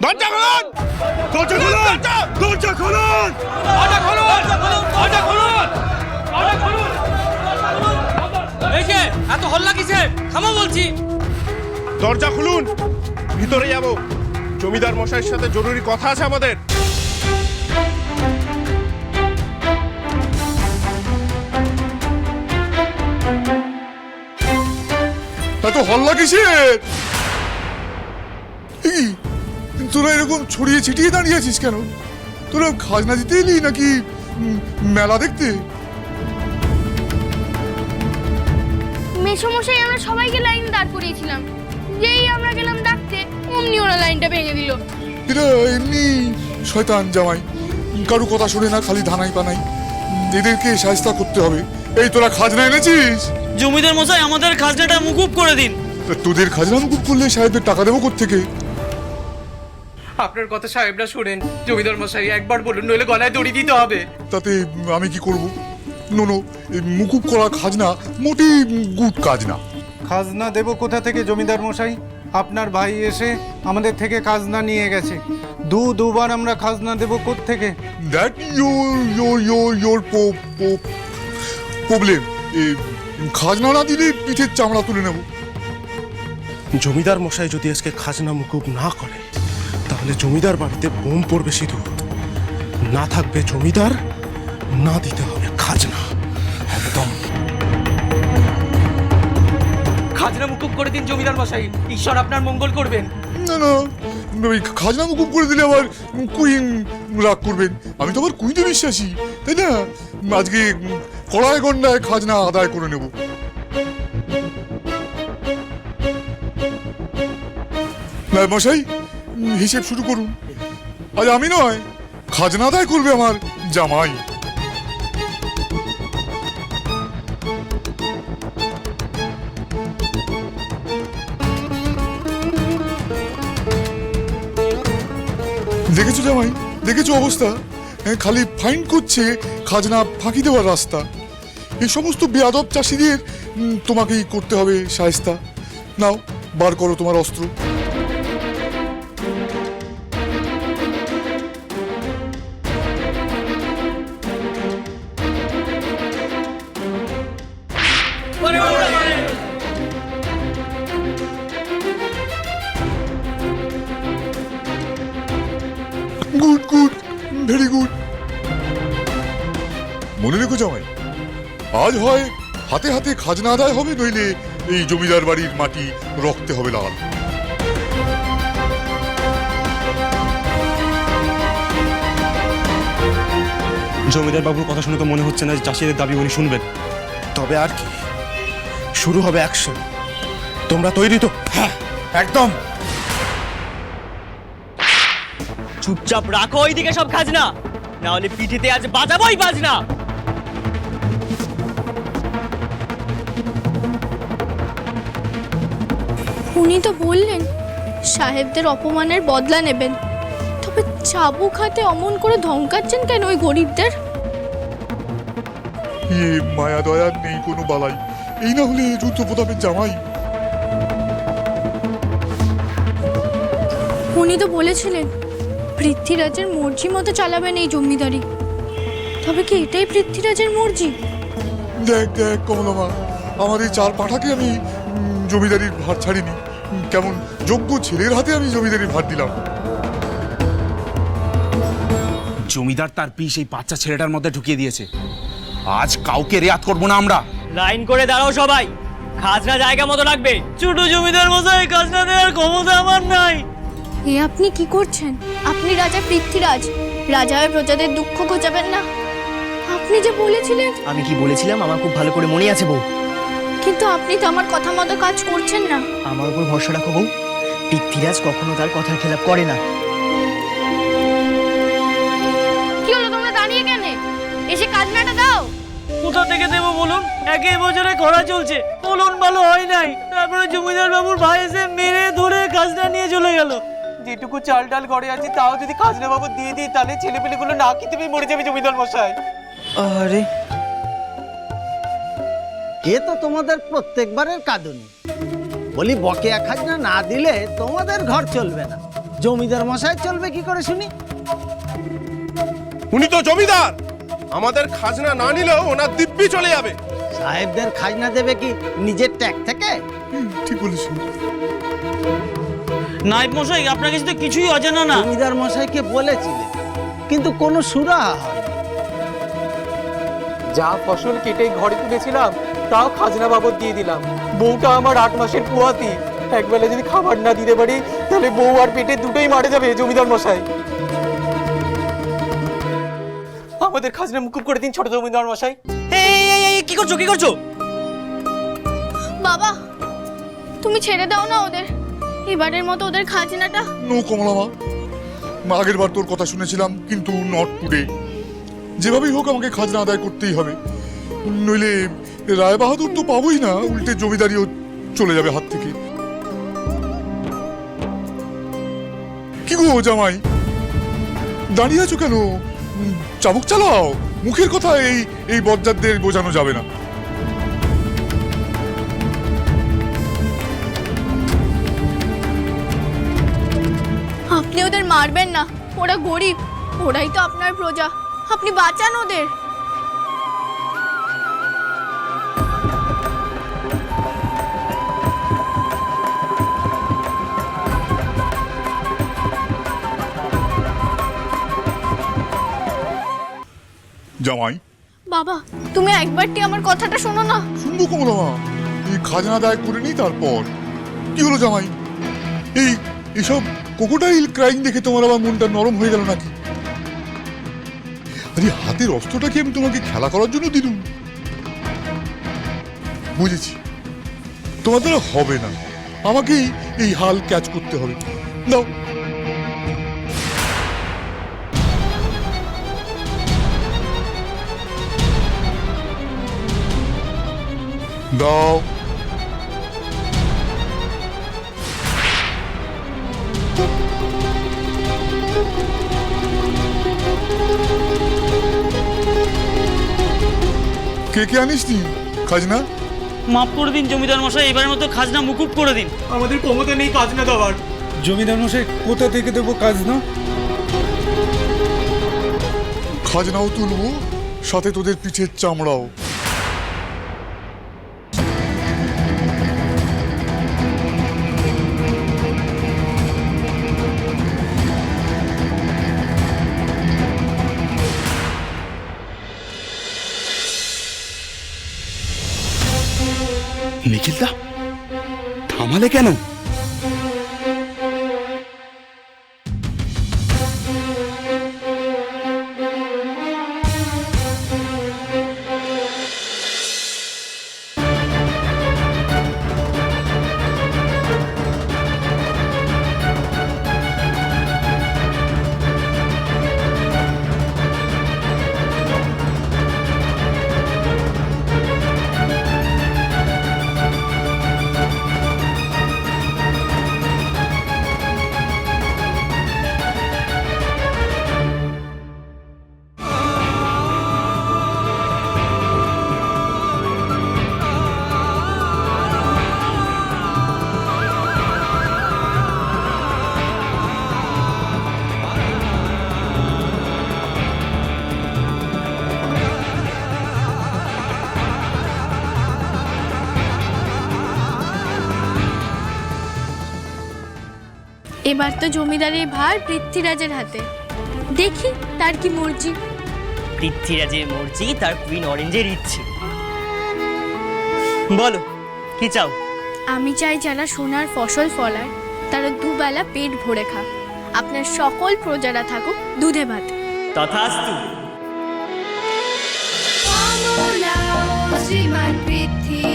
দরজা খুলুন! দরজা খুলুন! দরজা খুলুন! দরজা খুলুন! দরজা খুলুন! দরজা খুলুন! এই যে এত হল্লা কিসের? থামো বলছি। দরজা খুলুন! ভিতরে যাব। জমিদার মশাইয়ের সাথে জরুরি কথা আছে আমাদের। তা তো হল্লা কিসের? এই, তোরা এরকম ছড়িয়ে ছিটিয়ে দাঁড়িয়ে আছিস কেন? তোরা খাজনা দিতে এলি নাকি মেলা দেখতে? মেসমশাই আমরা সবাইকে লাইন দাঁড় করিয়েছিলাম, যেই আমরা গেলাম ডাকতে অমনি ওরা লাইনটা ভেঙে দিল। এরা এমনি শয়তান জামাই, কারু কথা শোনে না, খালি ধানাই পানাই। এদেরকে সাহায্য করতে হবে। এই তোরা খাজনা এনেছিস? জমিদার মশাই আমাদের খাজনাটা মুকুব করে দিন। তা তোদের খাজনা মুকুব করলে সাহেবদের টাকা দেবো কোত্থেকে? আপনার কথা সাহেবরা শুনেন। জমিদার মশাই একবার বলুন, নইলে গলায় দড়ি দিতে হবে। তাতে আমি কি করব? নো, এই মুকুব করা খাজনা মোটেই গুড কাজ না। খাজনা দেব কোথা থেকে জমিদার মশাই? আপনার ভাই এসে আমাদের থেকে খাজনা নিয়ে গেছে। দুবার আমরা খাজনা দেব কোত্থেকে? That your problem. খাজনা না দিলে পিঠের চামড়া তুলে নেব। জমিদার মশাই যদি আজকে খাজনা মুকুব না করে, তাহলে জমিদার বাড়িতে বোম পড়বে সিধু। না থাকবে জমিদার, না দিতে হবে খাজনা। একদম। খাজনা মুকুব করে দিন জমিদার মশাই, ঈশ্বর আপনার মঙ্গল করবেন। না, ওই খাজনা মুকুব করে দিলে আবার কুইন রাগ করবেন। আমি তো আবার কুইনে বিশ্বাসী, তাই না? আজকে কড়ায় গন্ডায় খাজনা আদায় করে নেব। নায়েব মশাই, হিসেব শুরু করুন। আজ আমি নয়, খাজনা আদায় করবে আমার জামাই। দেখেছো জামাই, দেখেছো অবস্থা? খালি ফাইন করছে, খাজনা ফাঁকি দেওয়ার রাস্তা। এই সমস্ত বেয়াদব চাষিদের তোমাকেই করতে হবে শায়েস্তা। নাও, বার করো তোমার অস্ত্র। Good, very good. মনে রেখো জামাই, আজ হয় হাতে হাতে খাজনা আদায় হবে, নইলে এই জমিদার বাড়ির মাটি রক্তে হবে লাল। জমিদার বাবুর কথা শুনে তো মনে হচ্ছে না যে চাষিদের দাবি উনি শুনবেন। তবে আর কি, শুরু হবে অ্যাকশন। তোমরা তৈরি তো? হ্যাঁ, একদম। চুপচাপ রাখো ওইদিকে সব খাজনা, না হলে পিঠিতে আজ বাজাবোই বাজনা। উনি তো বললেন সাহেবদের অপমানের বদলা নেবেন, তবে চাবুক হাতে অমন করে ধমকাচ্ছেন কেন ওই গরিবদের? মায়া দয়ার নেই কোনো বালাই। এই না হলে রুদ্র প্রতাপের জামাই। উনি তো বলেছিলেন পৃথ্বীরাজের মর্জি মতো চালাবেন এই জমিদারি। তবে কি এটাই পৃথ্বীরাজের মর্জি? দেখ কমলামা, আমার এই চার পাঠাকে আমি জমিদারির ভার ছাড়িনি। কেমন যোগ্য ছেলের হাতে আমি জমিদারির ভার দিলাম। জমিদার তার পিস এই বাচ্চা ছেলেটার মধ্যে ঢুকিয়ে দিয়েছে। আজ কাউকে রেয়াত করবো না আমরা। লাইন করে দাঁড়াও সবাই, খাজনা জায়গা মতো লাগবে। ছোট জমিদার মশাই, খাজনা দেওয়ার ক্ষমতা আমার নাই। এ আপনি কি করছেন? আপনি রাজা পৃথ্বীরাজ, রাজা হয়ে প্রজাদের দুঃখ ঘোচাবেন না। আপনি যে বলেছিলেন। আমি কি বলেছিলাম আমার খুব ভালো করে মনে আছে বউ। কিন্তু আপনি তো আমার কথা মতো কাজ করছেন না। আমার উপর ভরসা রাখো বউ, পৃথ্বীরাজ কখনো তার কথার খেলাপ করে না। কি হলো, তোমরা দাঁড়িয়ে কেন? এসে খাজনাটা দাও। কোথা থেকে দেবো বলুন? একে বছরে খরা চলছে, ফলন ভালো হয় নাই। তারপরে জমিদার বাবুর ভাই এসে মেরে ধরে খাজনা নিয়ে চলে গেল। যেটুকু চাল ডাল ঘরে আছে তাও যদি খাজনা বাবু দিয়ে দিই, তাহলে ছেলেপেলেগুলো না খেতে পেয়ে মরে যাবে জমিদার মশাই। আরে এ তো তোমাদের প্রত্যেকবারের কাঁদুনি। বলি বকেয়া খাজনা না দিলে তোমাদের ঘর চলবে না। জমিদার মশাই চলবে কি করে শুনি? উনি তো জমিদার, আমাদের খাজনা না নিলেও ওনার দিব্যি চলে যাবে। সাহেবদের খাজনা দেবে কি নিজের ট্যাগ থেকে? ঠিক বলেছি। নায়েব মশাই, আপনার কাছে তো কিছুই অজানা না। জমিদার মশাইকে বলেছিলেন, কিন্তু কোনো সুরাহা হয়নি। যা ফসল কেটে ঘরে তুলেছিলাম তাও খাজনা বাবদ দিয়ে দিলাম। বউটা আমার 8 মাসের পুয়াতি, একবেলা যদি খাবার না দিতে পারি তাহলে বউ আর পেটে দুটোই মারা যাবে। জমিদার মশাই, আমাদের খাজনা মুকুব করে দিন ছোট জমিদার মশাই। কি করছো, কি করছো? বাবা, তুমি ছেড়ে দাও না ওদের, এবারের মতো ওদের খাজনাটা। নো কমলা মা, আগের বার তোর কথা শুনেছিলাম, কিন্তু নট টুডে। যেভাবেই হোক আমাকে খাজনা আদায় করতেই হবে, নইলে রায় বাহাদুর তো পাবোই না, উল্টে জমিদারিও চলে যাবে হাত থেকে। কি গো জামাই, দাঁড়িয়ে আছো কেন? চাবুক চালাও, মুখের কথা এই বজ্জাতদের বোঝানো যাবে না। আপনি ওদের মারবেন না, ওরা গরিব, ওরাই তো আপনার প্রজা, আপনি বাঁচান ওদের। জামাই, বাবা, তুমি একবারটি আমার কথাটা শোনো না। শুনবো কমলা মা, এই খাজনা আদায় করে নি তারপর। কি হলো জামাই, এইসব ক্রোকোডাইল ক্রাইং দেখে তোমার আবার মনটা নরম হয়ে গেল নাকি? আরে হাতের অস্ত্রটা কি আমি তোমাকে খেলা করার জন্য দিলুম? বুঝেছি, তোমার দ্বারা হবে না, আমাকেই এই হাল ক্যাচ করতে হবে। দাও। দাও। কে কে আনিস নি খাজনা? মাফ করে দিন জমিদার মশাই, এবারের মতো খাজনা মুকুব করে দিন। আমাদের ক্ষমতা নেই খাজনা দেওয়ার। জমিদার মশাই কোথা থেকে দেবো খাজনা? খাজনাও তুলবো, সাথে তোদের পিঠের চামড়াও। নিখিলদা, থামালে কেন? এবার তো জমিদারের ভার পৃথ্বীরাজের হাতে, দেখি তার কি মর্জি। পৃথ্বীরাজের মর্জি, তার কুইন অরেঞ্জের ইচ্ছে। বলো কি চাও? আমি চাই যারা সোনার ফসল ফলায় তারা দুবেলা পেট ভরে খাক, আপনার সকল প্রজারা থাকুক দুধে ভাতে। তথাস্তু। শ্রীমান পৃথ্বী